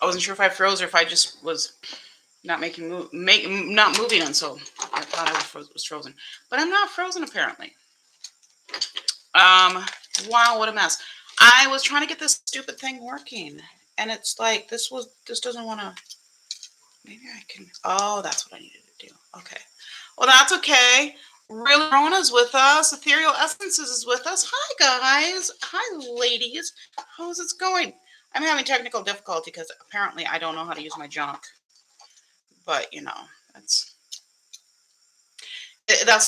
I wasn't sure if I froze or if I just was not not moving, and so I thought I was frozen. But I'm not frozen apparently. Um, wow, what a mess. I was trying to get this stupid thing working, and it's like this doesn't want to. Maybe I can. Oh, that's what I needed to do. Okay. Well, that's okay. Really, Rona's with us. Ethereal Essences is with us. Hi, guys. Hi, ladies. How's it going? I'm having technical difficulty because apparently I don't know how to use my junk. But you know, that's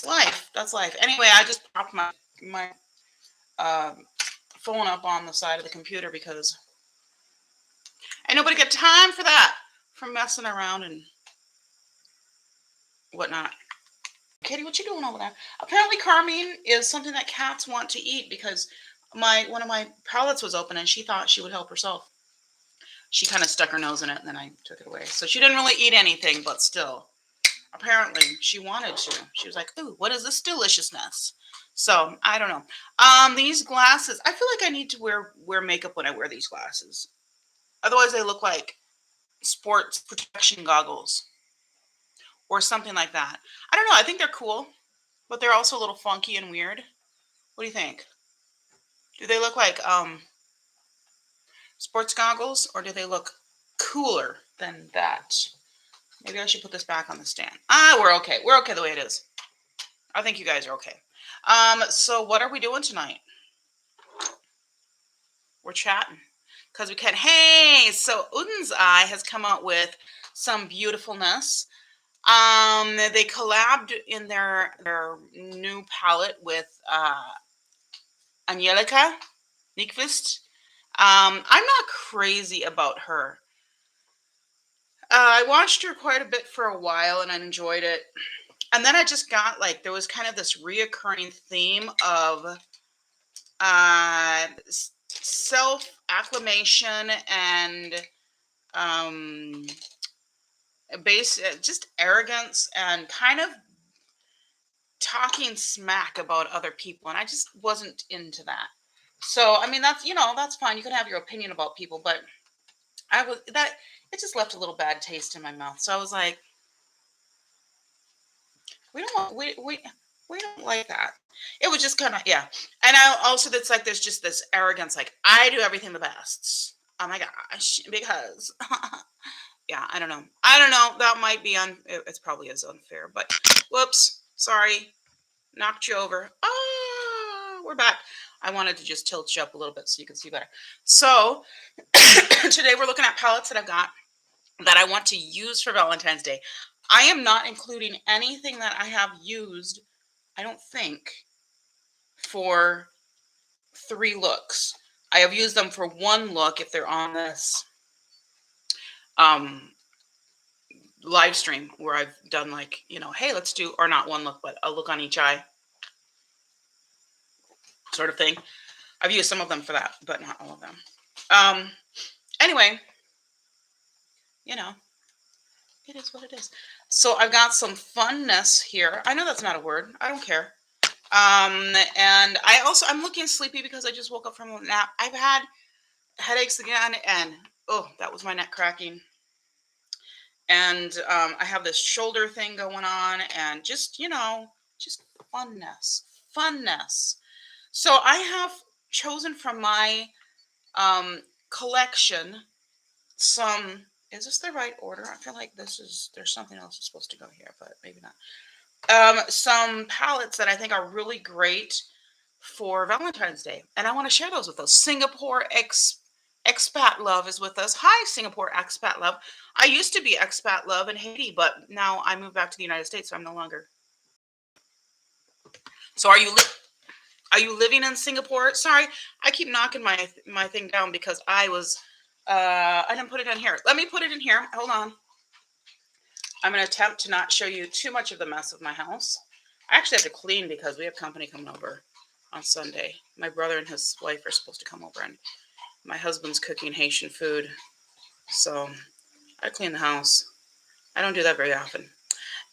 life. That's life. Anyway, I just propped my uh, phone up on the side of the computer because ain't nobody got time for that, for messing around and whatnot. Katie, what you doing over there? Apparently, carmine is something that cats want to eat because one of my pallets was open and she thought she would help herself. She kind of stuck her nose in it and then I took it away. So she didn't really eat anything, but still, apparently she wanted to. She was like, "Ooh, what is this deliciousness?" So I don't know. These glasses. I feel like I need to wear makeup when I wear these glasses. Otherwise, they look like sports protection goggles or something like that. I don't know. I think they're cool, but they're also a little funky and weird. What do you think? Do they look like sports goggles or do they look cooler than that? Maybe I should put this back on the stand. We're okay. We're okay the way it is. I think you guys are okay. So what are we doing tonight? We're chatting because we can. Hey, so Uden's Eye has come out with some beautifulness. They collabed in their new palette with Angelica Nyqvist. I'm not crazy about her. I watched her quite a bit for a while and I enjoyed it. And then I just got like, there was kind of this reoccurring theme of self acclamation and just arrogance and kind of talking smack about other people. And I just wasn't into that. So, I mean, that's fine. You can have your opinion about people, but it just left a little bad taste in my mouth. So I was like, we don't like that. It was just kind of, yeah. And I also, it's like there's just this arrogance, like I do everything the best. Oh my gosh, because yeah, I don't know. That might be it's probably is unfair, but whoops, sorry, knocked you over. We're back. I wanted to just tilt you up a little bit so you can see better. So today we're looking at palettes that I've got that I want to use for Valentine's Day. I am not including anything that I have used, I don't think, for 3 looks. I have used them for 1 look if they're on this live stream where I've done like, hey, let's do, or not 1 look, but a look on each eye sort of thing. I've used some of them for that, but not all of them. Anyway, it is what it is. So I've got some funness here. I know that's not a word. I don't care. And I'm looking sleepy because I just woke up from a nap. I've had headaches again, and that was my neck cracking. And I have this shoulder thing going on, and just funness. So I have chosen from my collection some. Is this the right order? I feel like there's something else that's supposed to go here, but maybe not. Some palettes that I think are really great for Valentine's Day, and I want to share those with us. Singapore Expat Love is with us. Hi, Singapore Expat Love. I used to be Expat Love in Haiti, but now I moved back to the United States, so I'm no longer. So are you living in Singapore? Sorry, I keep knocking my thing down because I didn't put it in here. Let me put it in here. Hold on. I'm going to attempt to not show you too much of the mess of my house. I actually have to clean because we have company coming over on Sunday. My brother and his wife are supposed to come over, and my husband's cooking Haitian food. So I clean the house. I don't do that very often.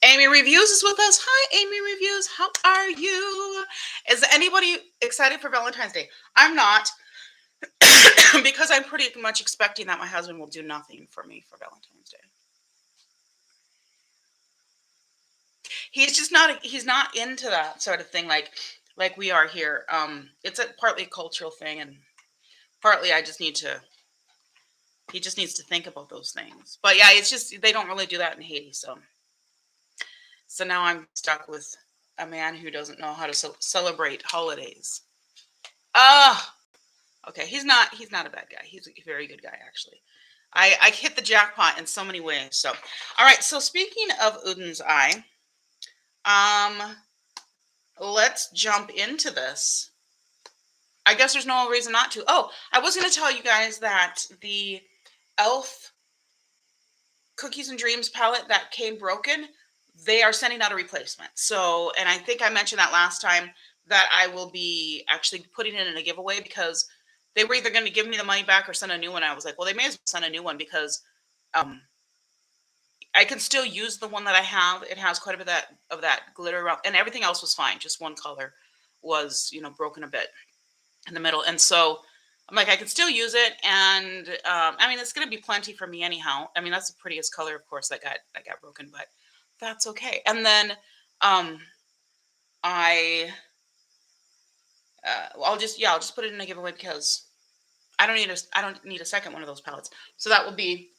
Amy Reviews is with us. Hi, Amy Reviews. How are you? Is anybody excited for Valentine's Day? I'm not because I'm pretty much expecting that my husband will do nothing for me for Valentine's Day. He's not into that sort of thing like we are here. It's a partly a cultural thing, and partly I just need to he just needs to think about those things. But yeah, it's just they don't really do that in Haiti, so now I'm stuck with a man who doesn't know how to celebrate holidays. Ah, okay. He's not a bad guy. He's a very good guy actually. I hit the jackpot in so many ways. So, all right. So speaking of Udin's eye, um, let's jump into this. I guess there's no reason not to. Oh, I was going to tell you guys that the Elf Cookies and Dreams palette that came broken, they are sending out a replacement. So, and I think I mentioned that last time that I will be actually putting it in a giveaway because they were either going to give me the money back or send a new one. I was like, well, they may as well send a new one because um, I can still use the one that I have. It has quite a bit of that glitter around, and everything else was fine. Just one color was, broken a bit in the middle. And so I'm like, I can still use it. And I mean, it's going to be plenty for me anyhow. I mean, that's the prettiest color, of course, that got broken, but that's okay. And then um, I'll just put it in a giveaway because I don't need a second one of those palettes. So that will be,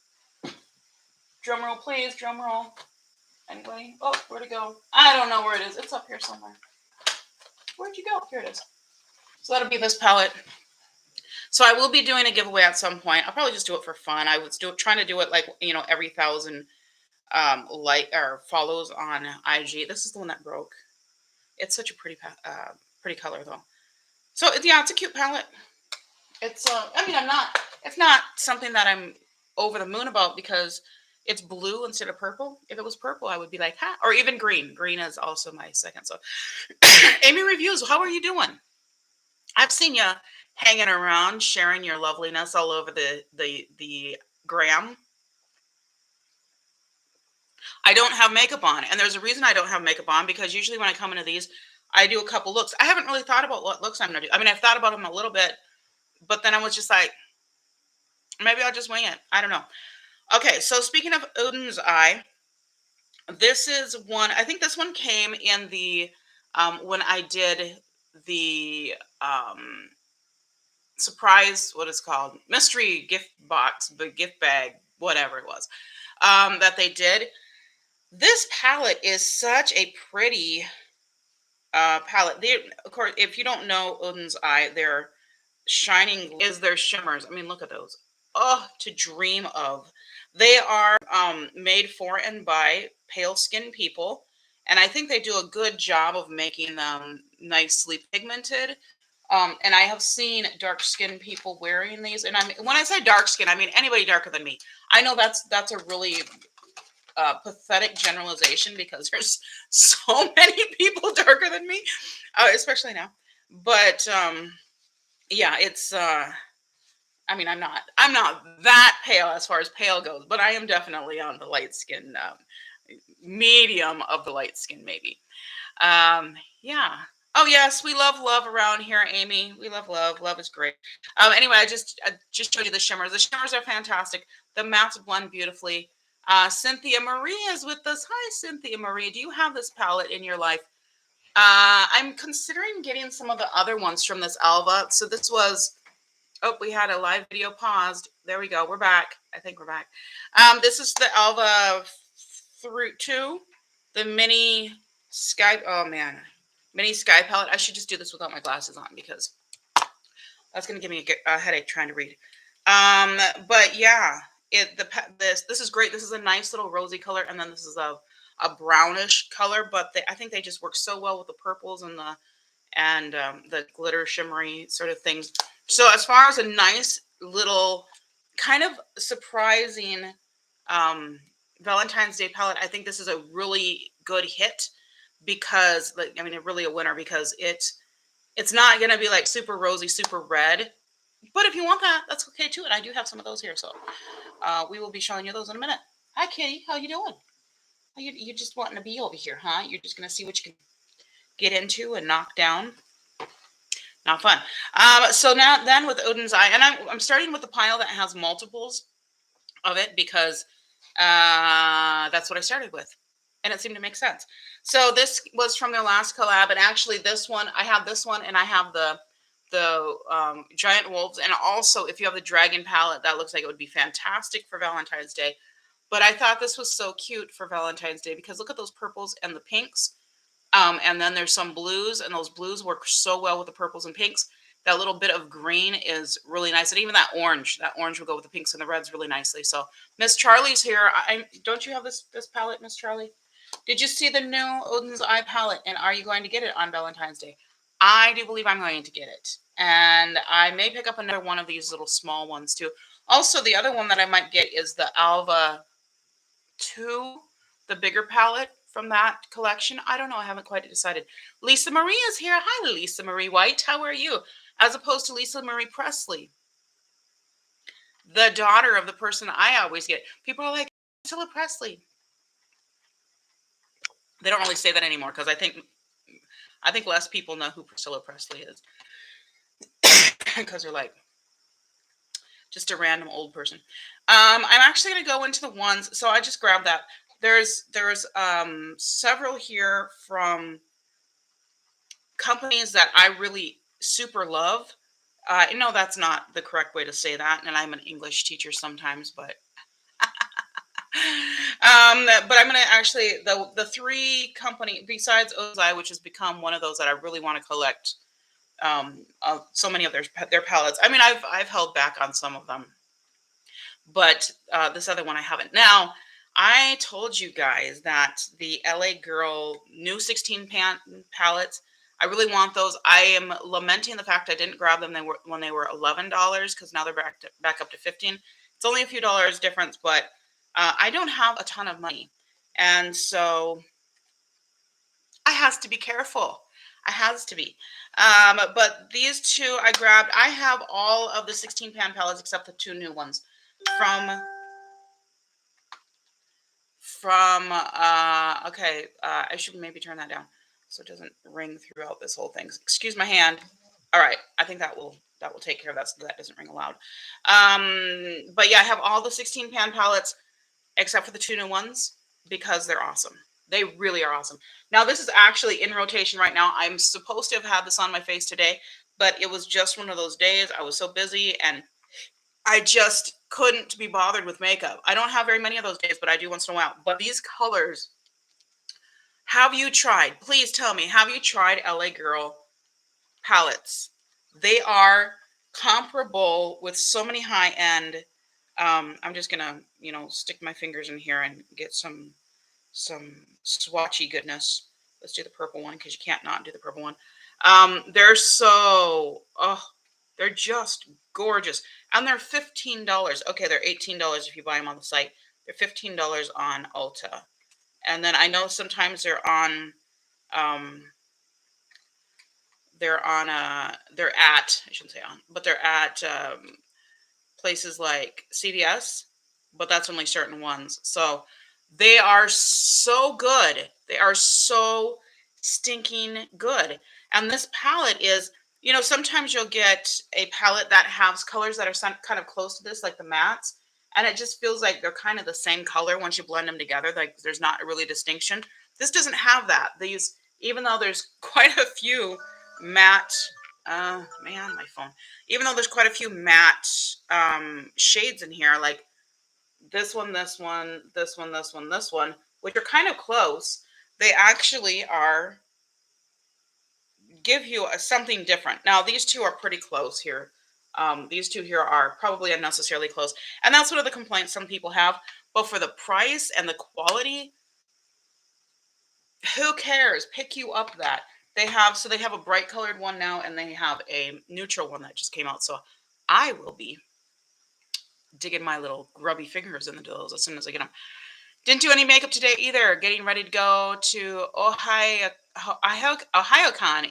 drum roll, please, drum roll. Anybody? Oh, where'd it go? I don't know where it is. It's up here somewhere. Where'd you go? Here it is. So that'll be this palette. So I will be doing a giveaway at some point. I'll probably just do it for fun. I was trying to do it like, every 1,000 like or follows on IG. This is the one that broke. It's such a pretty color though. So it's a cute palette. It's it's not something that I'm over the moon about because it's blue instead of purple. If it was purple, I would be like, ha, or even green. Green is also my second. So Amy Reviews, how are you doing? I've seen you hanging around, sharing your loveliness all over the gram. I don't have makeup on, and there's a reason I don't have makeup on because usually when I come into these, I do a couple looks. I haven't really thought about what looks I'm gonna do. I mean, I've thought about them a little bit, but then I was just like, maybe I'll just wing it. I don't know. Okay, so speaking of Odin's Eye, this is one. I think this one came in the when I did the surprise, what is it called, mystery gift box, the gift bag, whatever it was that they did. This palette is such a pretty palette. Of course, if you don't know Odin's Eye, their shining is their shimmers. I mean, look at those. Oh, to dream of. They are made for and by pale skinned people. And I think they do a good job of making them nicely pigmented. And I have seen dark skinned people wearing these. And when I say dark skin, I mean anybody darker than me. I know that's a really pathetic generalization because there's so many people darker than me, especially now. But yeah, it's I mean, I'm not that pale as far as pale goes, but I am definitely on the light skin, medium of the light skin, maybe. Yeah. Oh yes, we love love around here, Amy. We love love. Love is great. Anyway, I just showed you the shimmers. The shimmers are fantastic. The mattes blend beautifully. Cynthia Marie is with us. Hi, Cynthia Marie. Do you have this palette in your life? I'm considering getting some of the other ones from this Alva. So this was. Oh, we had a live video paused. There we go. We're back. I think we're back. This is the Alva through 2, the mini sky. Oh man, mini sky palette. I should just do this without my glasses on because that's going to give me a headache trying to read. But yeah, this is great. This is a nice little rosy color, and then this is a brownish color. But I think they just work so well with the purples and the glitter shimmery sort of things. So as far as a nice little kind of surprising Valentine's Day palette, I think this is a really good hit because really a winner because it's not going to be like super rosy, super red. But if you want that, that's okay too. And I do have some of those here. So we will be showing you those in a minute. Hi, Kitty. How you doing? You just wanting to be over here, huh? You're just going to see what you can get into and knock down. Not fun. So now then with Odin's Eye, and I'm starting with the pile that has multiples of it because that's what I started with, and it seemed to make sense. So this was from their last collab, and actually this one I have this one, and I have the giant wolves, and also if you have the dragon palette, that looks like it would be fantastic for Valentine's Day. But I thought this was so cute for Valentine's Day because look at those purples and the pinks. And then there's some blues, and those blues work so well with the purples and pinks. That little bit of green is really nice, and even that orange will go with the pinks and the reds really nicely. So Miss Charlie's here. Don't you have this palette, Miss Charlie? Did you see the new Odin's Eye palette, and are you going to get it on Valentine's Day? I do believe I'm going to get it, and I may pick up another one of these little small ones too. Also, the other one that I might get is the Alva 2, the bigger palette from that collection. I don't know. I haven't quite decided. Lisa Marie is here. Hi, Lisa Marie White. How are you? As opposed to Lisa Marie Presley, the daughter of the person I always get. People are like, Priscilla Presley. They don't really say that anymore because I think less people know who Priscilla Presley is because they're like just a random old person. I'm actually going to go into the ones. So I just grabbed that. There's several here from companies that I really super love. I know that's not the correct way to say that, and I'm an English teacher sometimes, but but I'm gonna actually the three company besides Ozai, which has become one of those that I really want to collect. So many of their palettes. I mean, I've held back on some of them, but this other one I haven't. Now, I told you guys that the LA Girl new 16 pan palettes, I really want those. I am lamenting the fact I didn't grab them when they were $11 because now they're back up to 15. It's only a few dollars difference, but I don't have a ton of money, and so I has to be careful. I has to be. But these two I grabbed. I have all of the 16 pan palettes except the two new ones from okay, I should maybe turn that down so it doesn't ring throughout this whole thing. Excuse my hand. All right, I think that will take care of that so that doesn't ring loud. But yeah, I have all the 16 pan palettes except for the two new ones because they're awesome. They really are awesome. Now this is actually in rotation right now. I'm supposed to have had this on my face today, but it was just one of those days. I was so busy and I just couldn't be bothered with makeup. I don't have very many of those days, but I do once in a while. But these colors, have you tried? Please tell me, have you tried LA Girl palettes? They are comparable with so many high-end. I'm just gonna, stick my fingers in here and get some swatchy goodness. Let's do the purple one because you can't not do the purple one. They're they're just gorgeous. And they're $15. Okay, they're $18 if you buy them on the site. They're $15 on Ulta. And then I know sometimes they're at, I shouldn't say on, but they're at places like CVS, but that's only certain ones. So they are so good. They are so stinking good. And this palette is, sometimes you'll get a palette that has colors that are kind of close to this, like the mattes, and it just feels like they're kind of the same color once you blend them together. Like there's not really a distinction. This doesn't have that. These, even though there's quite a few matte, man, my phone. Even though there's quite a few matte shades in here, like this one, this one, this one, this one, this one, which are kind of close, they actually give you something different. Now, these two are pretty close here. These two here are probably unnecessarily close. And that's one of the complaints some people have. But for the price and the quality, who cares? Pick you up that. They have a bright colored one now, and they have a neutral one that just came out. So I will be digging my little grubby fingers into those as soon as I get them. Didn't do any makeup today either. Getting ready to go to OhioCon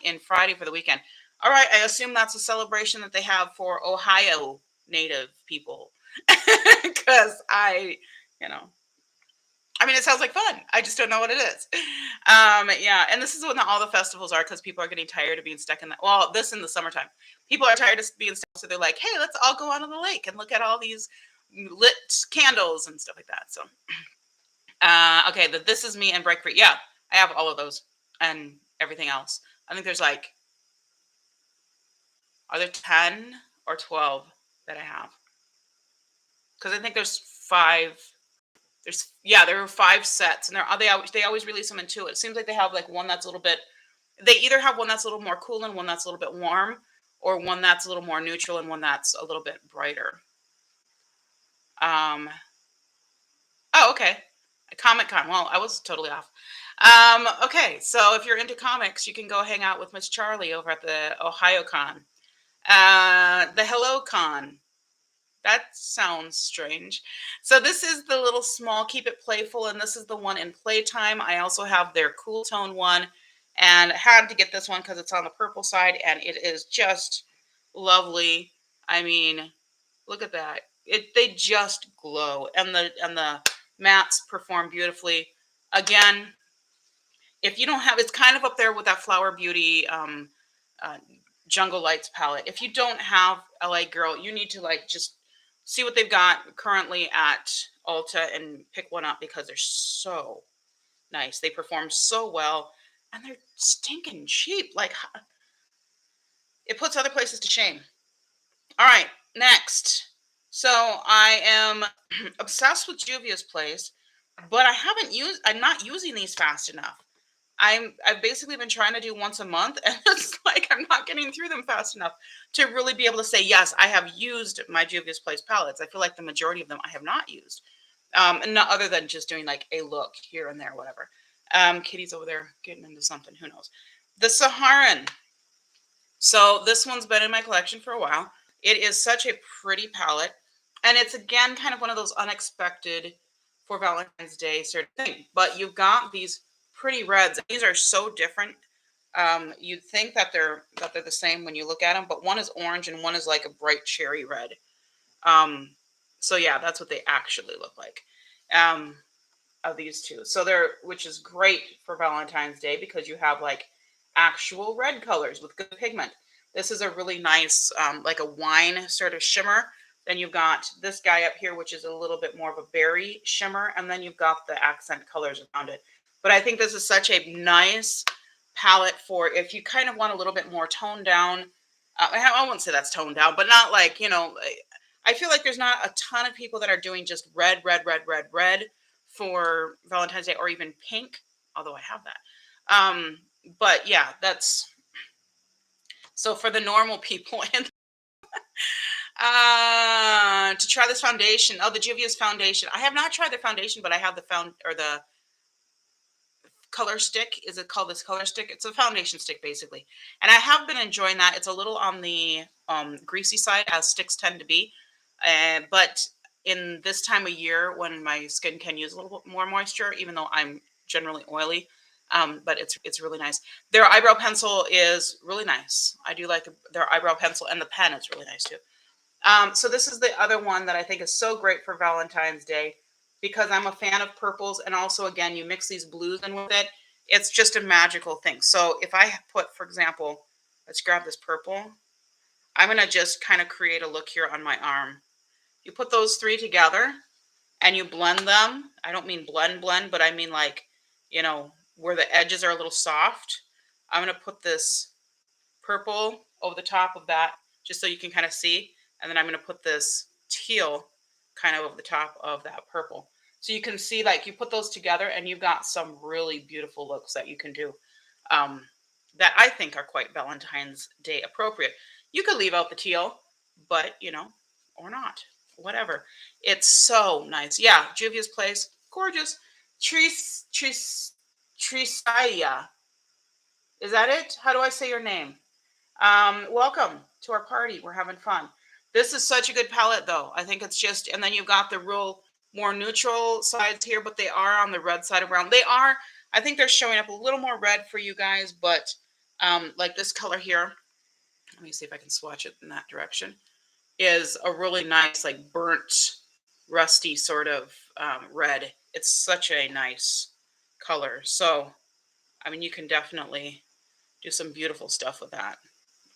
in Friday for the weekend. All right, I assume that's a celebration that they have for Ohio native people. Because I mean, it sounds like fun. I just don't know what it is. Yeah, and this is when all the festivals are because people are getting tired of being stuck in that. Well, this in the summertime, people are tired of being stuck, so they're like, "Hey, let's all go out on the lake and look at all these lit candles and stuff like that." So, okay, the This Is Me and Break Free. Yeah, I have all of those and everything else. I think there's like, are there 10 or 12 that I have? Because I think there's five. There's yeah, there are 5 sets, and they always release them in two. It seems like they have like one that's a little bit. They either have one that's a little more cool and one that's a little bit warm, or one that's a little more neutral and one that's a little bit brighter. Um. Oh, okay. Comic Con. Well, I was totally off. Okay, so if you're into comics, you can go hang out with Miss Charlie over at the Ohio Con. The Hello Con. That sounds strange. So this is the little small Keep It Playful, and this is the one in Playtime. I also have their Cool Tone one, and I had to get this one because it's on the purple side, and it is just lovely. I mean, look at that. They just glow, and the mats perform beautifully. Again, if you don't have, it's kind of up there with that Flower Beauty uh, Jungle Lights palette. If you don't have LA Girl, you need to like just see what they've got currently at Ulta and pick one up because they're so nice. They perform so well and they're stinking cheap. Like it puts other places to shame. All right, next. So I am obsessed with Juvia's Place, but I'm not using these fast enough. I've basically been trying to do once a month, and it's like I'm not getting through them fast enough to really be able to say yes, I have used my Juvia's Place palettes. I feel like the majority of them I have not used, and not other than just doing like a look here and there, whatever. Kitty's over there getting into something. Who knows? The Saharan. So this one's been in my collection for a while. It is such a pretty palette, and it's again kind of one of those unexpected for Valentine's Day sort of thing. But you've got these pretty reds. These are so different. You'd think that they're the same when you look at them, but one is orange and one is like a bright cherry red. Um, so yeah, that's what they actually look like. Um, of these two. So they're which is great for Valentine's Day because you have like actual red colors with good pigment. This is a really nice like a wine sort of shimmer. Then you've got this guy up here, which is a little bit more of a berry shimmer, and then you've got the accent colors around it. But I think this is such a nice palette for if you kind of want a little bit more toned down. I wouldn't say that's toned down, but not like, I feel like there's not a ton of people that are doing just red, red, red, red, red for Valentine's Day or even pink, although I have that. But yeah, that's so for the normal people and to try this foundation. Oh, the Juvia's foundation. I have not tried the foundation, but I have the the color stick. Is it called this color stick? It's a foundation stick basically. And I have been enjoying that. It's a little on the greasy side as sticks tend to be. But in this time of year when my skin can use a little bit more moisture, even though I'm generally oily, but it's really nice. Their eyebrow pencil is really nice. I do like their eyebrow pencil, and the pen is really nice too. So this is the other one that I think is so great for Valentine's Day because I'm a fan of purples, and also again you mix these blues in with it. It's just a magical thing. So if I put, for example, let's grab this purple. I'm gonna just kind of create a look here on my arm. You put those three together and you blend them. I don't mean blend, but I mean like, where the edges are a little soft. I'm going to put this purple over the top of that just so you can kind of see. And then I'm going to put this teal kind of over the top of that purple. So you can see like you put those together and you've got some really beautiful looks that you can do um, that I think are quite Valentine's Day appropriate. You could leave out the teal, but or not, whatever. It's so nice. Yeah, Juvia's Place, gorgeous. Trisaya. Is that it? How do I say your name? Welcome to our party. We're having fun. This is such a good palette, though. I think it's just, and then you've got the real more neutral sides here, but they are on the red side of brown. They are, I think they're showing up a little more red for you guys, but like this color here, let me see if I can swatch it in that direction, is a really nice, like burnt rusty sort of red. It's such a nice color. So, I mean, you can definitely do some beautiful stuff with that.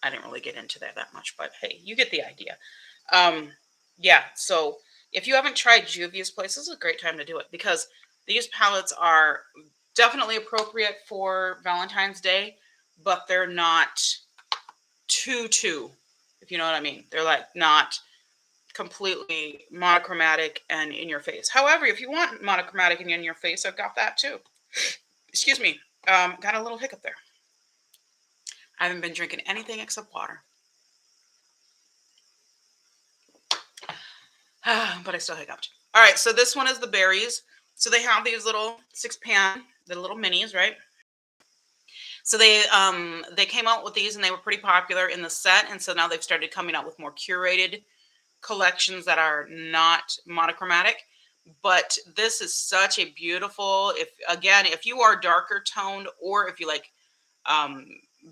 I didn't really get into that much, but hey, you get the idea. Um, yeah, so if you haven't tried Juvia's Place, this is a great time to do it because these palettes are definitely appropriate for Valentine's Day, but they're not too, if you know what I mean. They're like not completely monochromatic and in your face. However, if you want monochromatic and in your face, I've got that too. Excuse me. Got a little hiccup there. I haven't been drinking anything except water. But I still hiccuped. All right, so this one is the berries. So they have these little 6-pan, the little minis, right? So they came out with these and they were pretty popular in the set, and so now they've started coming out with more curated collections that are not monochromatic. But this is such a beautiful, if you are darker toned or if you like um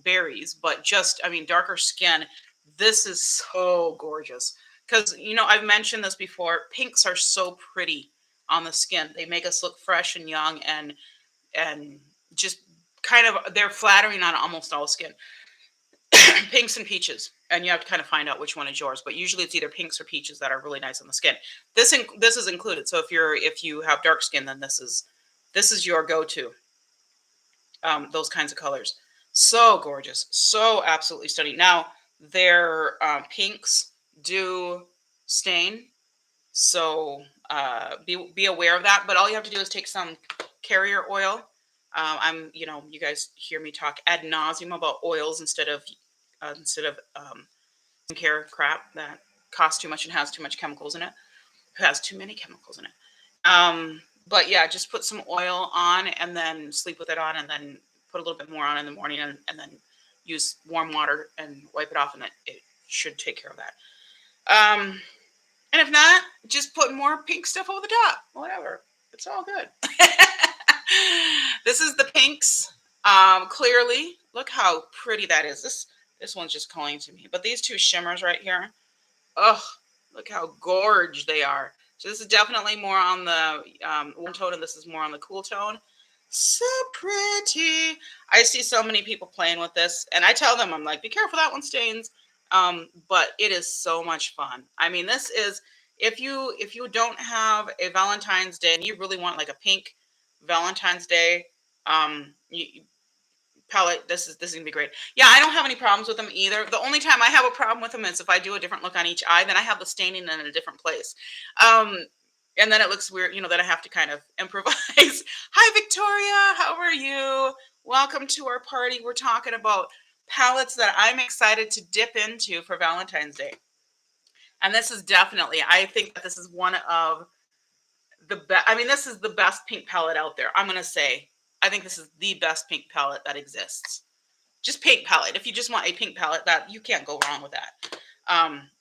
berries, but just I mean darker skin, this is so gorgeous. Because I've mentioned this before, pinks are so pretty on the skin. They make us look fresh and young and just kind of they're flattering on almost all skin. Pinks and peaches, and you have to kind of find out which one is yours, but usually it's either pinks or peaches that are really nice on the skin. This is included, so if you have dark skin, then this is your go-to. Those kinds of colors, so gorgeous, so absolutely stunning. Now their pinks do stain, so be aware of that, but all you have to do is take some carrier oil. You guys hear me talk ad nauseum about oils instead of care crap that costs too much and has too much chemicals in it. It has too many chemicals in it. But yeah, just put some oil on and then sleep with it on, and then put a little bit more on in the morning, and then use warm water and wipe it off, and it should take care of that. Um, and if not, just put more pink stuff over the top. Whatever. It's all good. This is the pinks. Clearly, look how pretty that is. This one's just calling to me. But these two shimmers right here, oh, look how gorge they are. So this is definitely more on the warm tone, and this is more on the cool tone. So pretty. I see so many people playing with this, and I tell them, I'm like, be careful, that one stains. But it is so much fun. I mean, this is if you don't have a Valentine's Day and you really want like a pink Valentine's Day palette, this is gonna be great. Yeah, I don't have any problems with them either. The only time I have a problem with them is if I do a different look on each eye, then I have the staining in a different place. Um, and then it looks weird, that I have to kind of improvise. Hi, Victoria. How are you? Welcome to our party. We're talking about palettes that I'm excited to dip into for Valentine's Day. And this is definitely, I think that this is one of the best. I mean, this is the best pink palette out there. I'm going to say, I think this is the best pink palette that exists. Just pink palette. If you just want a pink palette, that you can't go wrong with that.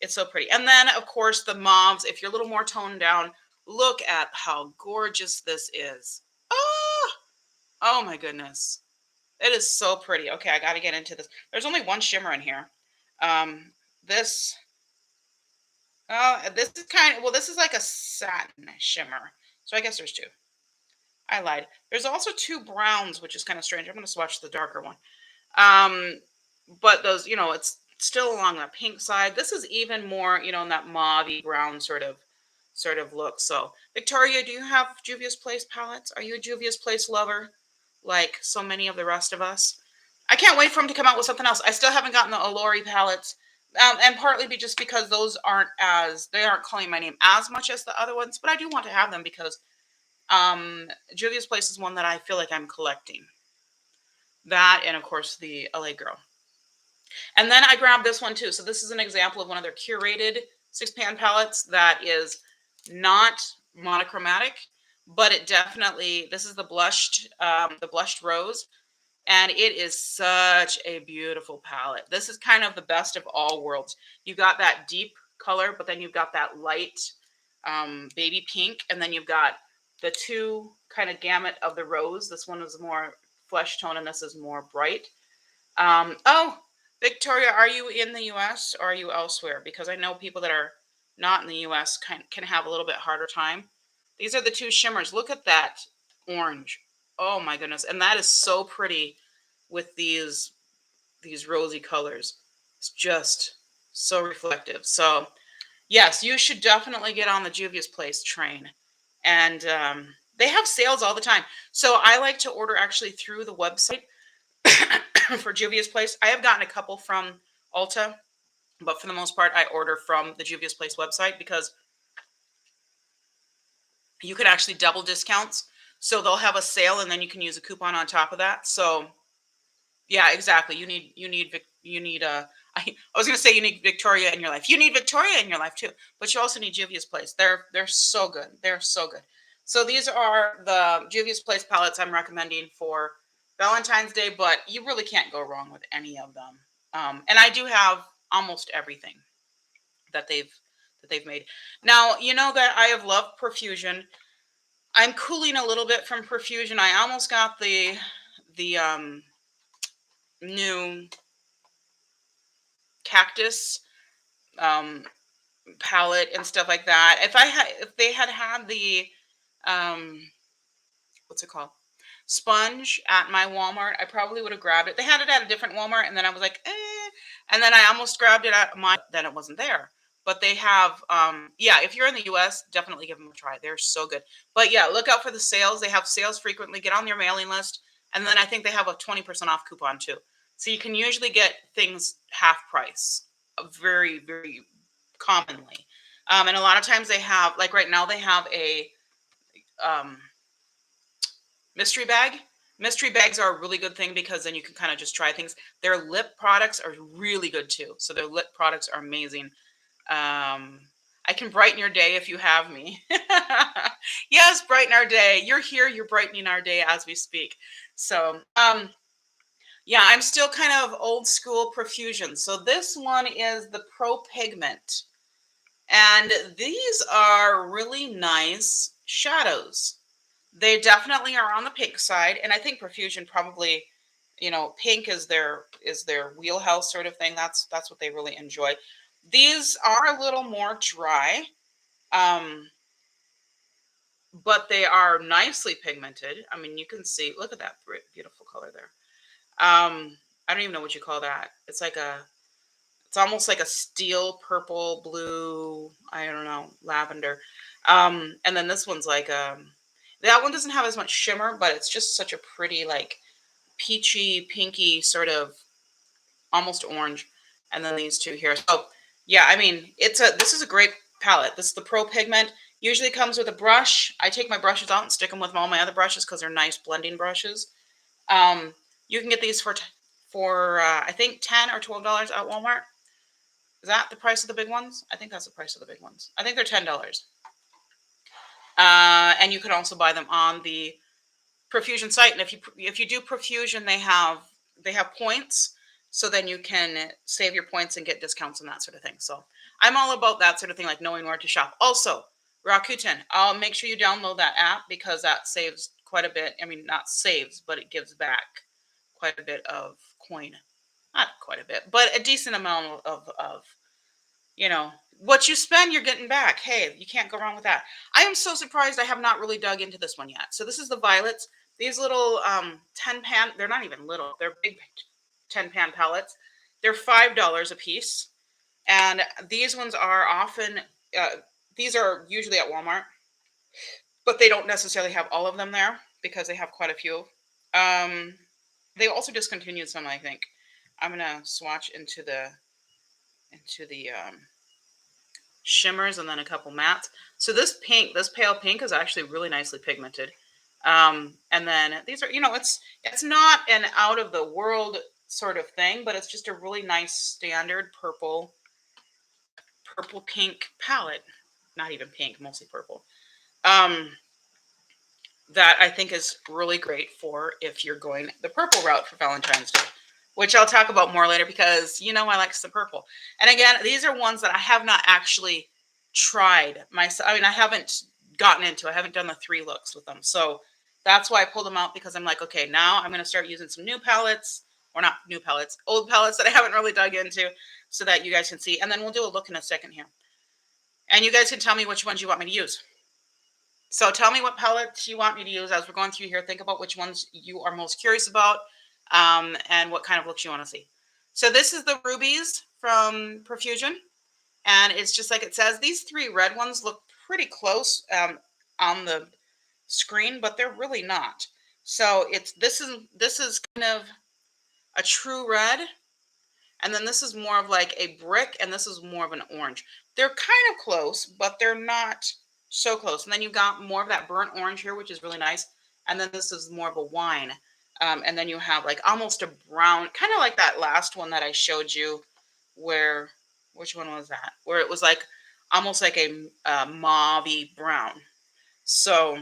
It's so pretty. And then, of course, the mauves. If you're a little more toned down, look at how gorgeous this is. Oh, oh my goodness. It is so pretty. Okay, I got to get into this. There's only one shimmer in here. This, this is this is like a satin shimmer. So I guess there's two. I lied. There's also two browns, which is kind of strange. I'm going to swatch the darker one. Um, but those, it's still along the pink side. This is even more, in that mauve brown sort of look. So, Victoria, do you have Juvia's Place palettes? Are you a Juvia's Place lover, like so many of the rest of us? I can't wait for them to come out with something else. I still haven't gotten the Allure palettes, and partly just because they aren't calling my name as much as the other ones. But I do want to have them because Juvia's Place is one that I feel like I'm collecting. That, and of course the LA Girl. And then I grabbed this one too. So this is an example of one of their curated 6-pan palettes that is not monochromatic, but it definitely, this is the blushed rose, and it is such a beautiful palette. This is kind of the best of all worlds. You've got that deep color, but then you've got that light baby pink, and then you've got the two kind of gamut of the rose. This one is more flesh tone, and this is more bright. Oh, Victoria, are you in the U.S. or are you elsewhere? Because I know people that are not in the US can have a little bit harder time. These are the two shimmers. Look at that orange. Oh my goodness. And that is so pretty with these rosy colors. It's just so reflective. So yes, you should definitely get on the Juvia's Place train. And they have sales all the time. So I like to order actually through the website for Juvia's Place. I have gotten a couple from Ulta, but for the most part, I order from the Juvia's Place website because you can actually double discounts. So they'll have a sale and then you can use a coupon on top of that. So yeah, exactly. I was going to say you need Victoria in your life. You need Victoria in your life too, but you also need Juvia's Place. They're so good. They're so good. So these are the Juvia's Place palettes I'm recommending for Valentine's Day, but you really can't go wrong with any of them. And I do have almost everything that they've made. Now, you know that I have loved Profusion. I'm cooling a little bit from Profusion. I almost got the new cactus palette and stuff like that. If they had the what's it called, sponge at my Walmart, I probably would have grabbed it. They had it at a different Walmart, and then I was like, and then I almost grabbed it at my. Then it wasn't there. But they have, yeah. If you're in the U.S., definitely give them a try. They're so good. But yeah, look out for the sales. They have sales frequently. Get on their mailing list, and then I think they have a 20% off coupon too. So you can usually get things half price, very, very commonly. And a lot of times they have, like right now, they have a um, mystery bag. Mystery bags are a really good thing because then you can kind of just try things. Their lip products are really good too. So their lip products are amazing. I can brighten your day if you have me. Yes, brighten our day. You're here. You're brightening our day as we speak. So, yeah, I'm still kind of old school Profusion. So this one is the Pro Pigment. And these are really nice shadows. They definitely are on the pink side. And I think Profusion probably, pink is their wheelhouse sort of thing. That's what they really enjoy. These are a little more dry, but they are nicely pigmented. I mean, you can see, look at that beautiful color there. I don't even know what you call that. It's almost like a steel purple, blue, I don't know, lavender. And then this one's like, that one doesn't have as much shimmer, but it's just such a pretty, like peachy, pinky sort of almost orange. And then these two here. So yeah, I mean, this is a great palette. This is the Pro Pigment. Usually comes with a brush. I take my brushes out and stick them with all my other brushes because they're nice blending brushes. You can get these for I think $10 or $12 at Walmart. Is that the price of the big ones? I think that's the price of the big ones. I think they're $10. And you can also buy them on the Profusion site. And if you do Profusion, they have points. So then you can save your points and get discounts and that sort of thing. So I'm all about that sort of thing, like knowing where to shop. Also, Rakuten, I'll make sure you download that app because that saves quite a bit. I mean, not saves, but it gives back quite a bit of coin. Not quite a bit, but a decent amount of what you spend, you're getting back. Hey, you can't go wrong with that. I am so surprised I have not really dug into this one yet. So this is the violets. These little 10 pan, they're not even little, they're big 10 pan palettes. They're $5 a piece. And these ones are often, these are usually at Walmart, but they don't necessarily have all of them there because they have quite a few. They also discontinued some, I think. I'm gonna swatch into the shimmers and then a couple mattes. So this pale pink is actually really nicely pigmented. And then these are, it's not an out of the world sort of thing, but it's just a really nice standard purple pink palette. Not even pink, mostly purple. That I think is really great for if you're going the purple route for Valentine's Day, which I'll talk about more later because I like some purple. And again, these are ones that I have not actually tried myself. I mean, I haven't gotten into. I haven't done the 3 looks with them, so that's why I pulled them out because I'm like, okay, now I'm going to start using some new palettes, or not new palettes, old palettes that I haven't really dug into, so that you guys can see. And then we'll do a look in a second here. And you guys can tell me which ones you want me to use. So tell me what palettes you want me to use as we're going through here. Think about which ones you are most curious about, and what kind of looks you want to see. So this is the Rubies from Profusion, and it's just like it says. These three red ones look pretty close on the screen, but they're really not. So this is kind of a true red, and then this is more of like a brick, and this is more of an orange. They're kind of close, but they're not so close. And then you've got more of that burnt orange here, which is really nice. And then this is more of a wine. And then you have like almost a brown, kind of like that last one that I showed you where, which one was that? Where it was like almost like a mauve-y brown. So,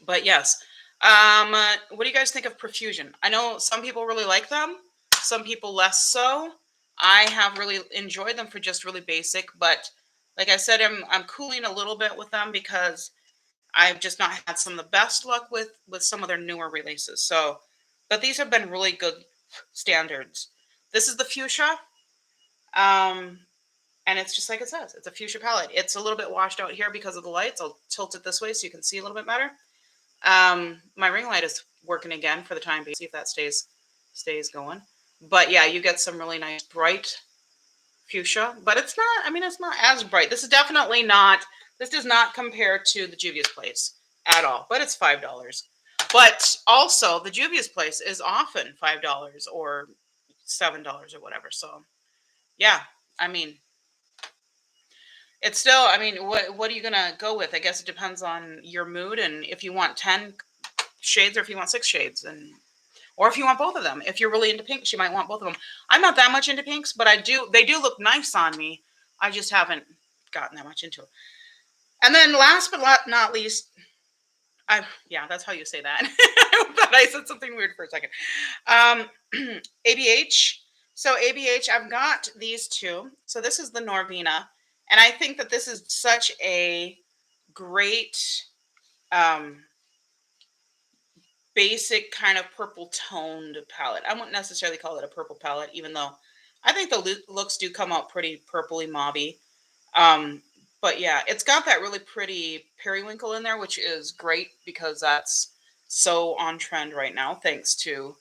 but yes. What do you guys think of Profusion? I know some people really like them, some people less so. I have really enjoyed them for just really basic, but like I said, I'm cooling a little bit with them because I've just not had some of the best luck with some of their newer releases. So, but these have been really good standards. This is the Fuchsia, and it's just like it says. It's a Fuchsia palette. It's a little bit washed out here because of the lights. I'll tilt it this way so you can see a little bit better. My ring light is working again for the time being. See if that stays going. But yeah, you get some really nice bright fuchsia, but it's not, I mean, it's not as bright. This is definitely not, this does not compare to the Juvia's Place at all, but it's $5. But also the Juvia's Place is often $5 or $7 or whatever. So yeah, I mean, it's still, I mean, what are you gonna go with? I guess it depends on your mood and if you want 10 shades or if you want 6 shades, and or if you want both of them. If you're really into pinks, you might want both of them. I'm not that much into pinks, but they do look nice on me. I just haven't gotten that much into it. And then last but not least, yeah, that's how you say that. I thought I said something weird for a second. ABH. So ABH, I've got these two. So this is the Norvina. And I think that this is such a great basic kind of purple toned palette. I wouldn't necessarily call it a purple palette, even though I think the looks do come out pretty purpley mauvey. But yeah, it's got that really pretty periwinkle in there, which is great because that's so on trend right now, thanks to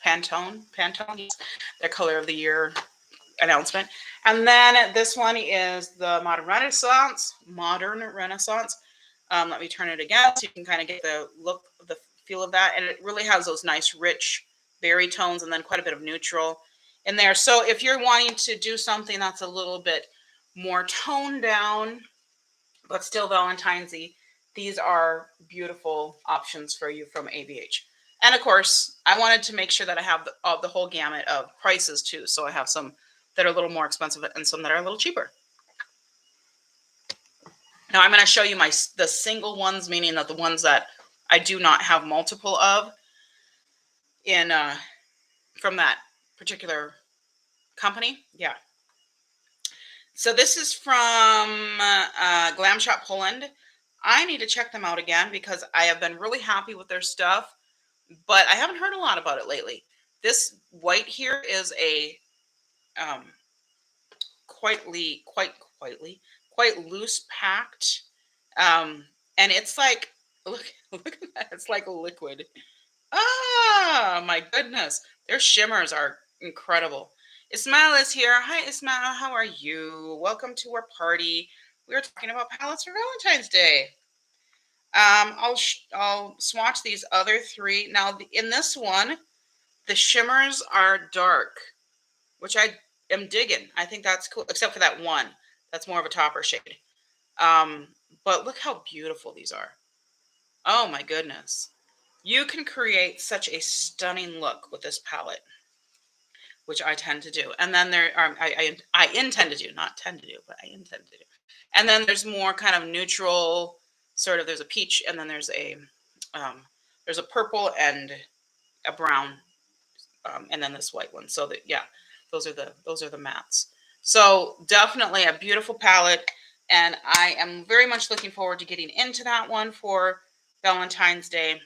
Pantone, yes, their color of the year announcement. And then this one is the Modern Renaissance. Let me turn it again so you can kind of get the look, the feel of that. And it really has those nice rich berry tones and then quite a bit of neutral in there. So if you're wanting to do something that's a little bit more toned down, but still Valentine's-y, these are beautiful options for you from ABH. And of course, I wanted to make sure that I have the whole gamut of prices too. So I have some that are a little more expensive and some that are a little cheaper. Now I'm going to show you the single ones, meaning that the ones that I do not have multiple of in from that particular company. Yeah. So this is from Glam Shop Poland. I need to check them out again because I have been really happy with their stuff, but I haven't heard a lot about it lately. This white here is a quite loose packed, and it's like look at that, it's like liquid. Ah, my goodness, their shimmers are incredible. Ismail is here. Hi Ismail, how are you? Welcome to our party. We were talking about palettes for Valentine's Day. I'll swatch these other three now. In this one, the shimmers are dark, which I am digging. I think that's cool, except for that one. That's more of a topper shade. But look how beautiful these are. Oh my goodness. You can create such a stunning look with this palette, which I tend to do. And then there are, I intend to do, not tend to do, but I intend to do. And then there's more kind of neutral, sort of, there's a peach, and then there's a purple and a brown, and then this white one. So that, yeah, those are the mattes. So definitely a beautiful palette, and I am very much looking forward to getting into that one for Valentine's Day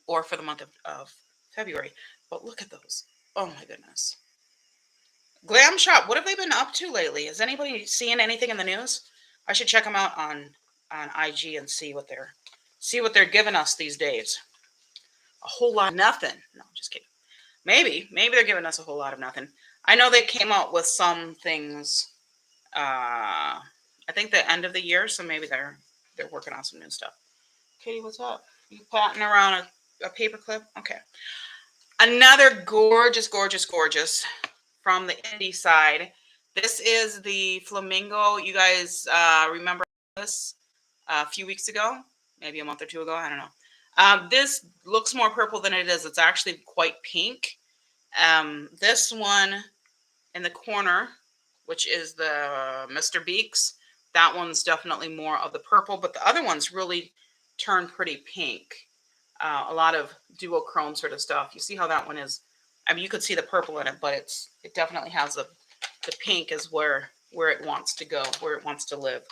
or for the month of February. But look at those. Oh my goodness. Glam Shop, what have they been up to lately? Is anybody seeing anything in the news? I should check them out on IG and see what they're giving us these days. A whole lot of nothing. No, just kidding. Maybe they're giving us a whole lot of nothing. I know they came out with some things. I think the end of the year, so maybe they're working on some new stuff. Katie, what's up? You patting around a paperclip? Okay. Another gorgeous, gorgeous, gorgeous from the indie side. This is the Flamingo. You guys remember this a few weeks ago, maybe a month or two ago. I don't know. This looks more purple than it is. It's actually quite pink. This one in the corner, which is the Mr. Beaks, that one's definitely more of the purple, but the other ones really turn pretty pink. A lot of duochrome sort of stuff. You see how that one is? I mean, you could see the purple in it, but it definitely has the pink is where it wants to go, where it wants to live.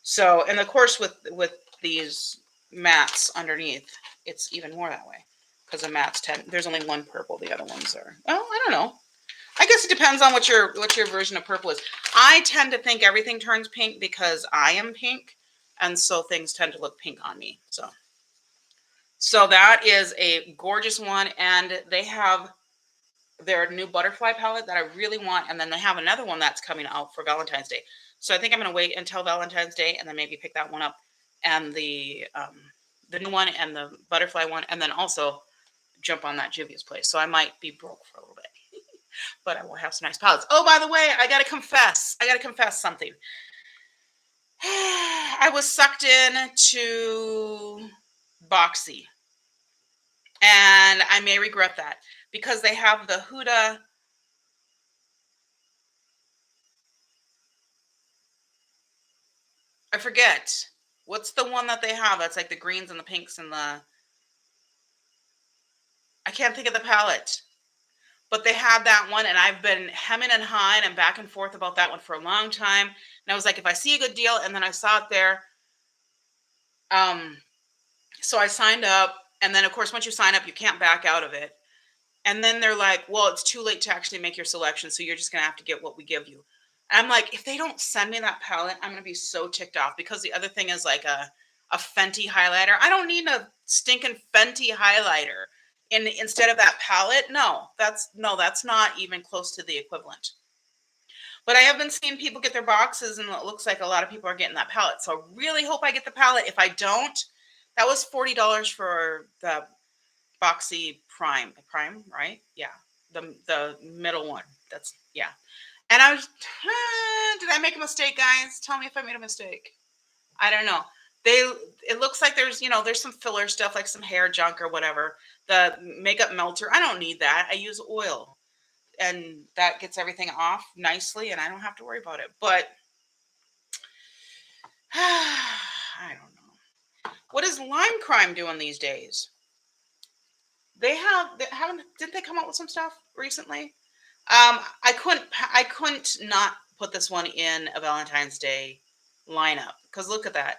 So, and of course, with these mattes underneath, it's even more that way because the mattes there's only one purple. The other ones are, well, I don't know. I guess it depends on what your version of purple is. I tend to think everything turns pink because I am pink, and so things tend to look pink on me. So that is a gorgeous one, and they have their new butterfly palette that I really want, and then they have another one that's coming out for Valentine's Day. So I think I'm going to wait until Valentine's Day and then maybe pick that one up, and the new one and the butterfly one, and then also jump on that Juvia's place. So I might be broke for a little bit, but I will have some nice palettes. Oh, by the way, I got to confess something. I was sucked in to Boxy, and I may regret that because they have the Huda. I forget. What's the one that they have? That's like the greens and the pinks and I can't think of the palette. But they had that one, and I've been hemming and hawing and back and forth about that one for a long time. And I was like, if I see a good deal, and then I saw it there. So I signed up, and then of course, once you sign up, you can't back out of it. And then they're like, well, it's too late to actually make your selection, so you're just gonna have to get what we give you. And I'm like, if they don't send me that palette, I'm gonna be so ticked off because the other thing is like a Fenty highlighter. I don't need a stinking Fenty highlighter instead of that palette. No, that's not even close to the equivalent. But I have been seeing people get their boxes, and it looks like a lot of people are getting that palette. So I really hope I get the palette. If I don't, that was $40 for the Boxy Prime, right? Yeah, the middle one. That's yeah. And I was, did I make a mistake, guys? Tell me if I made a mistake. I don't know. It looks like there's some filler stuff like some hair junk or whatever. The makeup melter, I don't need that. I use oil, and that gets everything off nicely, and I don't have to worry about it. But I don't know. What is Lime Crime doing these days? Didn't they come out with some stuff recently? I couldn't not put this one in a Valentine's Day lineup because look at that.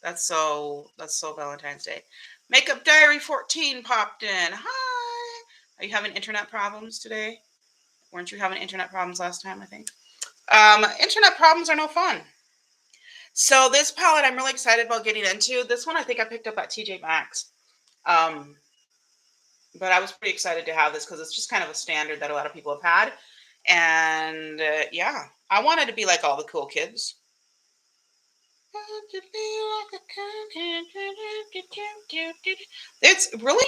That's so Valentine's Day. Makeup Diary 14 popped in. Hi. Are you having internet problems today? Weren't you having internet problems last time, I think? Internet problems are no fun. So this palette I'm really excited about getting into. This one I think I picked up at TJ Maxx. But I was pretty excited to have this because it's just kind of a standard that a lot of people have had. And yeah, I wanted to be like all the cool kids. It's really,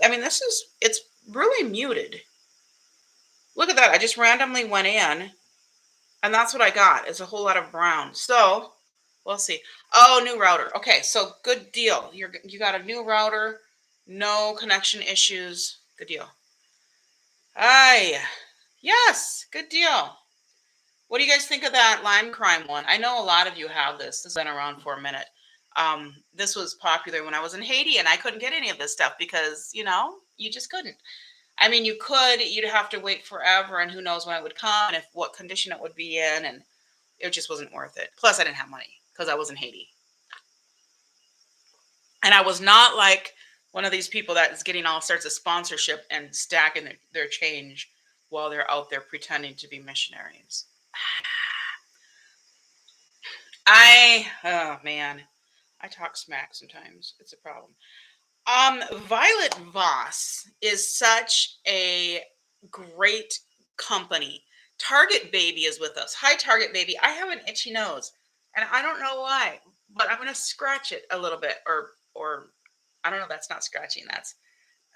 I mean, it's really muted. Look at that. I just randomly went in, and that's what I got. It's a whole lot of brown. So we'll see. Oh, new router. Okay, so good deal. You got a new router, no connection issues. Good deal. Aye. Yes, good deal. What do you guys think of that Lime Crime one? I know a lot of you have this. This has been around for a minute. This was popular when I was in Haiti, and I couldn't get any of this stuff because, you just couldn't. I mean, you could, you'd have to wait forever, and who knows when it would come and what condition it would be in, and it just wasn't worth it. Plus, I didn't have money because I was in Haiti. And I was not like one of these people that is getting all sorts of sponsorship and stacking their change while they're out there pretending to be missionaries. Oh man, I talk smack sometimes. It's a problem. Violet Voss is such a great company. Target Baby is with us. Hi, Target Baby. I have an itchy nose, and I don't know why, but I'm gonna scratch it a little bit, or I don't know. That's not scratching. That's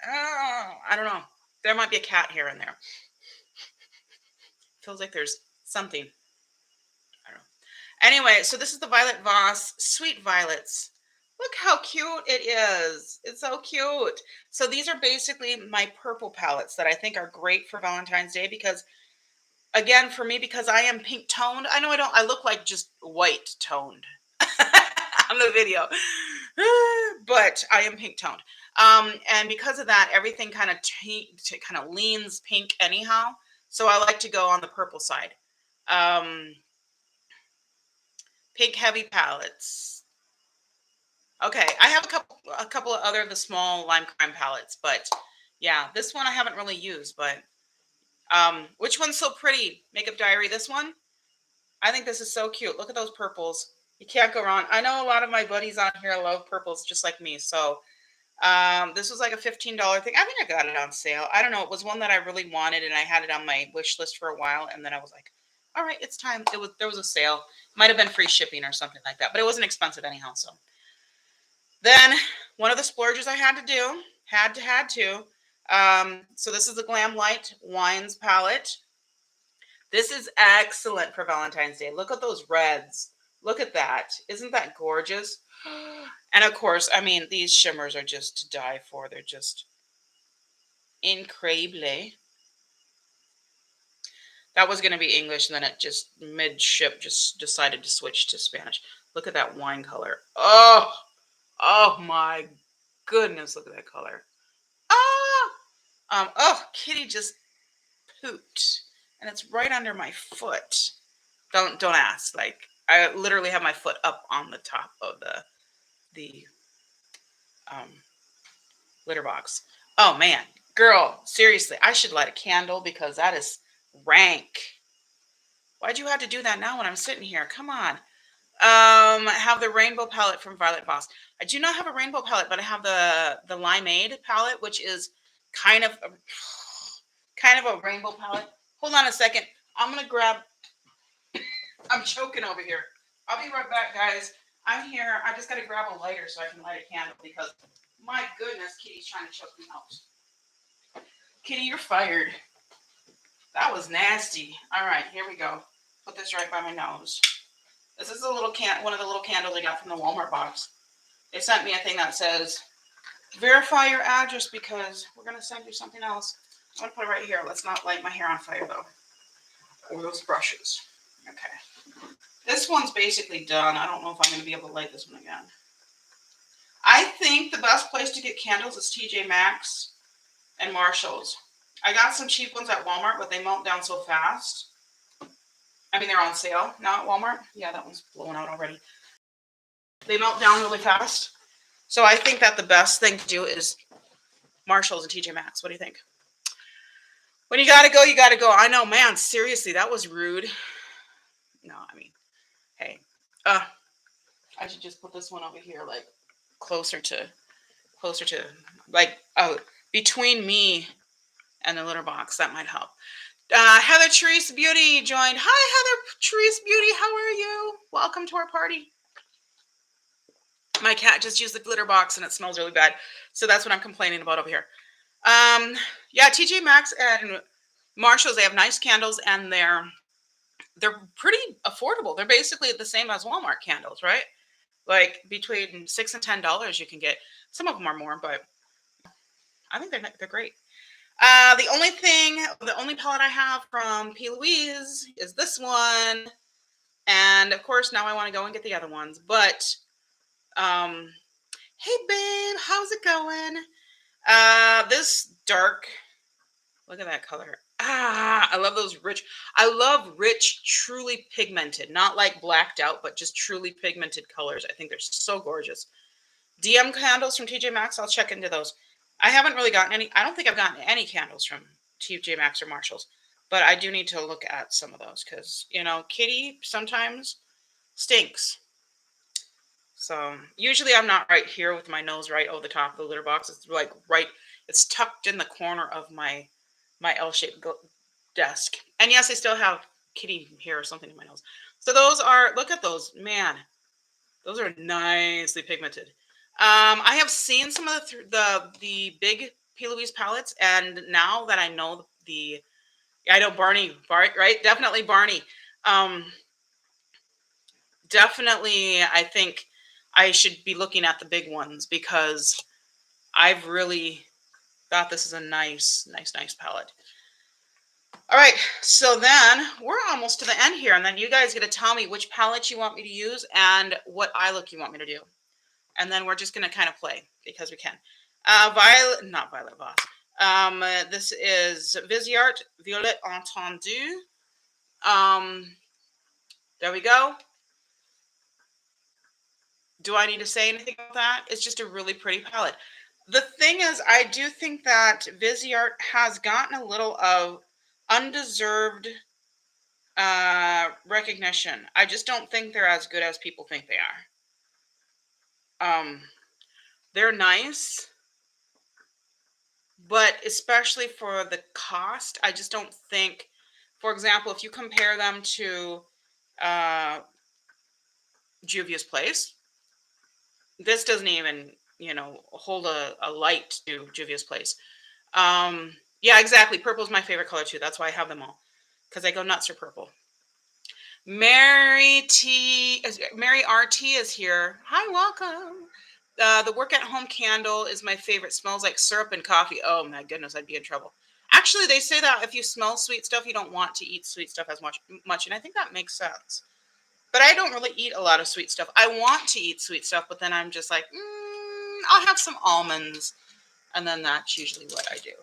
I don't know. There might be a cat here and there. Feels like there's something. I don't know. Anyway, so this is the Violet Voss Sweet Violets. Look how cute it is. It's so cute. So these are basically my purple palettes that I think are great for Valentine's Day because, again, for me, because I am pink toned. I know I look like just white toned on the video, but I am pink toned. And because of that, everything kind of leans pink anyhow. So I like to go on the purple side. Pink heavy palettes. Okay, I have a couple of other of the small lime crime palettes, but yeah, this one I haven't really used. But which one's so pretty? Makeup Diary. This one. I think this is so cute. Look at those purples. You can't go wrong. I know a lot of my buddies on here love purples just like me. So this was like a $15 thing. I think I got it on sale. I don't know. It was one that I really wanted, and I had it on my wish list for a while, and then I was like, all right, it's time. There was a sale. Might have been free shipping or something like that, but it wasn't expensive anyhow. So then one of the splurges I had to do, had to. So this is the Glam Light Wines palette. This is excellent for Valentine's Day. Look at those reds. Look at that. Isn't that gorgeous? And of course, I mean, these shimmers are just to die for. They're just incredible. That was going to be English, and then it just mid-ship just decided to switch to Spanish. Look at that wine color. Oh my goodness, look at that color. Oh, Kitty just pooped, and it's right under my foot. Don't ask. Like, I literally have my foot up on the top of the litter box. Oh man, girl, seriously, I should light a candle because that is rank. Why'd you have to do that now when I'm sitting here? Come on. I have the rainbow palette from Violet Voss. I do not have a rainbow palette, but I have the Limeade palette, which is kind of a rainbow palette. Hold on a second. I'm gonna grab. I'm choking over here. I'll be right back, guys. I'm here. I just gotta grab a lighter so I can light a candle because my goodness, Kitty's trying to choke me out. Kitty, you're fired. That was nasty. All right, here we go. Put this right by my nose. This is one of the little candles I got from the Walmart box. They sent me a thing that says, verify your address because we're going to send you something else. I'm going to put it right here. Let's not light my hair on fire, though. Or those brushes. Okay. This one's basically done. I don't know if I'm going to be able to light this one again. I think the best place to get candles is TJ Maxx and Marshall's. I got some cheap ones at Walmart, but they melt down so fast. I mean, they're on sale now at Walmart. Yeah, that one's blowing out already. They melt down really fast. So I think that the best thing to do is Marshall's and TJ Maxx. What do you think? When you gotta go, you gotta go. I know, man, seriously, that was rude. No, I mean, hey. I should just put this one over here, like, closer to, like, between me and the litter box. That might help. Heather Therese Beauty joined. Hi, Heather Therese Beauty. How are you? Welcome to our party. My cat just used the glitter box and it smells really bad. So that's what I'm complaining about over here. Yeah, TJ Maxx and Marshalls, they have nice candles and they're pretty affordable. They're basically the same as Walmart candles, right? Like between $6 and $10 you can get. Some of them are more, but I think they're great. The only palette I have from P. Louise is this one. And of course, now I want to go and get the other ones. But, hey babe, how's it going? This dark, look at that color. I love those rich. I love rich, truly pigmented, not like blacked out, but just truly pigmented colors. I think they're so gorgeous. DM candles from TJ Maxx. I'll check into those. I haven't really gotten any. I don't think I've gotten any candles from TJ Maxx or Marshalls, but I do need to look at some of those because Kitty sometimes stinks. So usually I'm not right here with my nose right over the top of the litter box. It's like right. It's tucked in the corner of my L-shaped desk. And yes, I still have kitty hair or something in my nose. So those are. Look at those, man. Those are nicely pigmented. I have seen some of the big P. Louise palettes, and now that I know I know Barney, right? Definitely Barney. Um, Definitely, I think I should be looking at the big ones because I've really thought this is a nice palette. All right, so then we're almost to the end here, and then you guys get to tell me which palette you want me to use and what eye look you want me to do. And then we're just going to kind of play because we can. Not Violet Voss. This is Viseart Violet Entendu. There we go. Do I need to say anything about that? It's just a really pretty palette. The thing is, I do think that Viseart has gotten a little of undeserved recognition. I just don't think they're as good as people think they are. They're nice, but especially for the cost, I just don't think, for example, if you compare them to Juvia's Place, this doesn't even, hold a light to Juvia's Place. Yeah, exactly. Purple is my favorite color too. That's why I have them all, because I go nuts for purple. Mary RT is here. Hi, welcome. The work at home candle is my favorite. Smells like syrup and coffee. Oh my goodness, I'd be in trouble. Actually, they say that if you smell sweet stuff, you don't want to eat sweet stuff as much, and I think that makes sense. But I don't really eat a lot of sweet stuff. I want to eat sweet stuff, but then I'm just like, I'll have some almonds, and then that's usually what I do.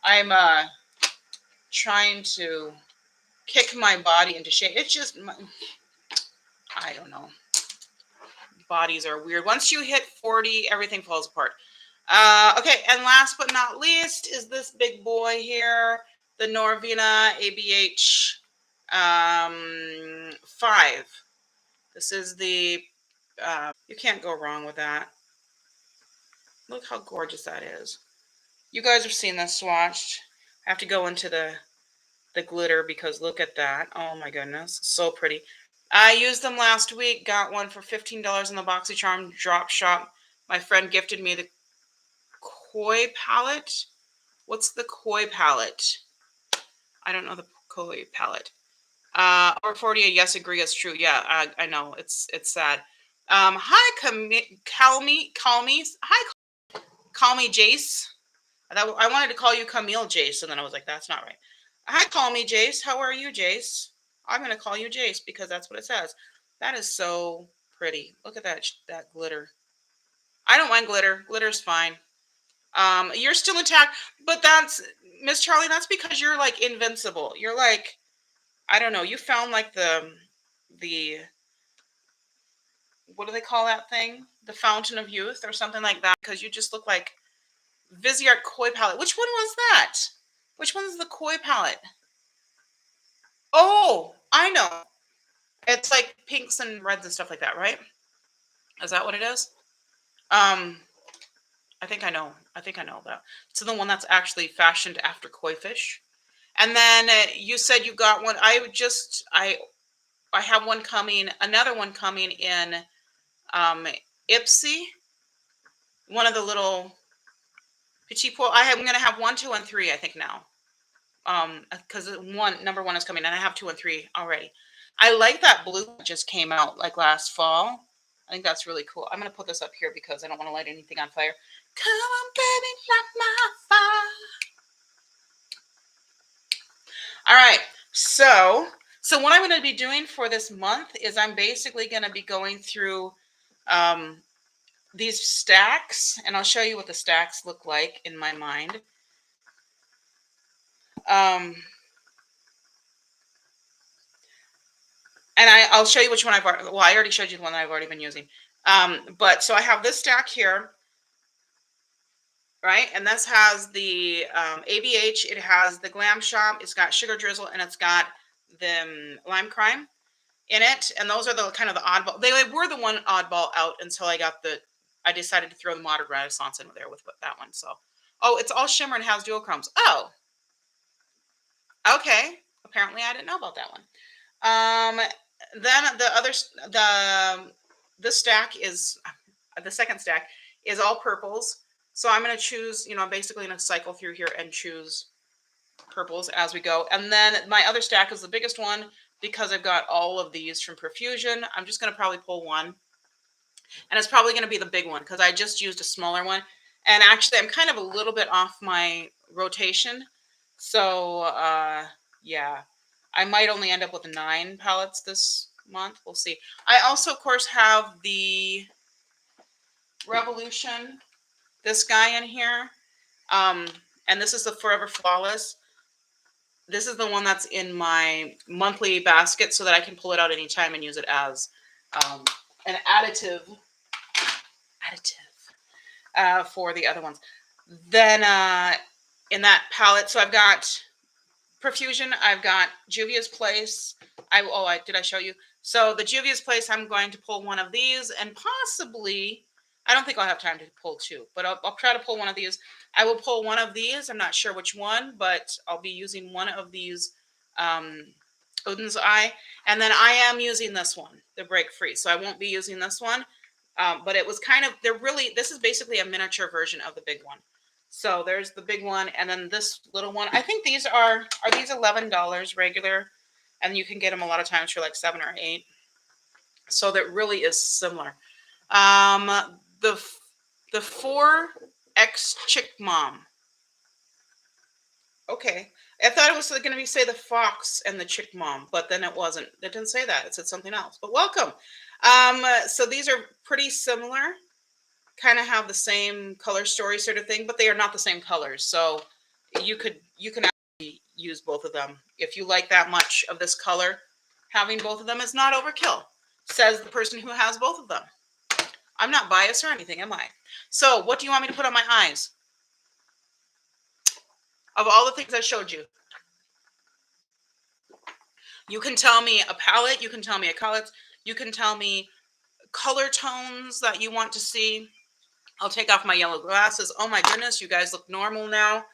I'm trying to kick my body into shape. It's just, I don't know. Bodies are weird. Once you hit 40, everything falls apart. Okay, and last but not least is this big boy here, the Norvina ABH 5. This is the, you can't go wrong with that. Look how gorgeous that is. You guys have seen this swatched. I have to go into the glitter because look at that. Oh my goodness, so pretty. I used them last week. Got one for $15 in the BoxyCharm drop shop. My friend gifted me the Koi palette. What's the Koi palette? I don't know the Koi palette. Over 48. Yes, agree. It's true. Yeah, I know. It's sad. Hi, call me. Hi, call me Jace. I wanted to call you Camille Jace, and then I was like, that's not right. Hi, call me Jace. How are you, Jace? I'm going to call you Jace because that's what it says. That is so pretty. Look at that glitter. I don't mind glitter. Glitter's fine. You're still intact, but that's, Miss Charlie, that's because you're like invincible. You're like, I don't know. You found like the what do they call that thing? The fountain of youth or something like that, because you just look like Viseart Koi palette. Which one was that? Which one's the Koi palette? Oh, I know. It's like pinks and reds and stuff like that, right? Is that what it is? I think I know. I think I know that. So the one that's actually fashioned after koi fish. And then you said you got one. I have one coming, another one coming in Ipsy. One of the little petit pois. I'm going to have 1, 2, and 3, I think now. Because number 1 is coming, and I have 2 and 3 already. I like that blue that just came out like last fall. I think that's really cool. I'm going to put this up here because I don't want to light anything on fire. Come on, baby, light my fire. All right. So what I'm going to be doing for this month is I'm basically going to be going through these stacks, and I'll show you what the stacks look like in my mind. And I'll show you which one I already showed you the one that I've already been using. But so I have this stack here, right? And this has the ABH, it has the Glam Shop, it's got Sugar Drizzle, and it's got the Lime Crime in it. And those are the kind of the oddball. They were the one oddball out until I decided to throw the Modern Renaissance in there with that one. So, oh, it's all shimmer and has duochromes. Oh, okay. Apparently I didn't know about that one. Then this stack is, the second stack is all purples. So I'm going to choose, I'm basically going to cycle through here and choose purples as we go. And then my other stack is the biggest one because I've got all of these from Profusion. I'm just going to probably pull one. And it's probably going to be the big one because I just used a smaller one. And actually, I'm kind of a little bit off my rotation. So, yeah, I might only end up with 9 palettes this month. We'll see. I also, of course, have the Revolution, this guy in here. And this is the Forever Flawless. This is the one that's in my monthly basket so that I can pull it out anytime and use it as an additive for the other ones. Then in that palette, so I've got Profusion, I've got Juvia's Place. Did I show you? So the Juvia's Place, I'm going to pull one of these and possibly, I don't think I'll have time to pull 2, but I'll try to pull one of these. I will pull one of these. I'm not sure which one, but I'll be using one of these Odin's Eye. And then I am using this one, the Break Free. So I won't be using this one. But it was kind of, this is basically a miniature version of the big one. So there's the big one. And then this little one, I think these are these $11 regular? And you can get them a lot of times for like 7 or 8. So that really is similar. The 4X Chick Mom. Okay. I thought it was going to be say the Fox and the Chick Mom, but then it wasn't. It didn't say that. It said something else. But welcome. So these are pretty similar, kind of have the same color story sort of thing, but they are not the same colors. So you can actually use both of them. If you like that much of this color, having both of them is not overkill, says the person who has both of them. I'm not biased or anything, am I? So what do you want me to put on my eyes? Of all the things I showed you, you can tell me a palette, you can tell me a color, you can tell me color tones that you want to see. I'll take off my yellow glasses. Oh my goodness, you guys look normal now.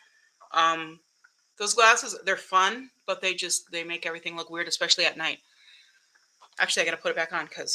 Those glasses, they're fun, but they make everything look weird, especially at night. Actually, I got to put it back on because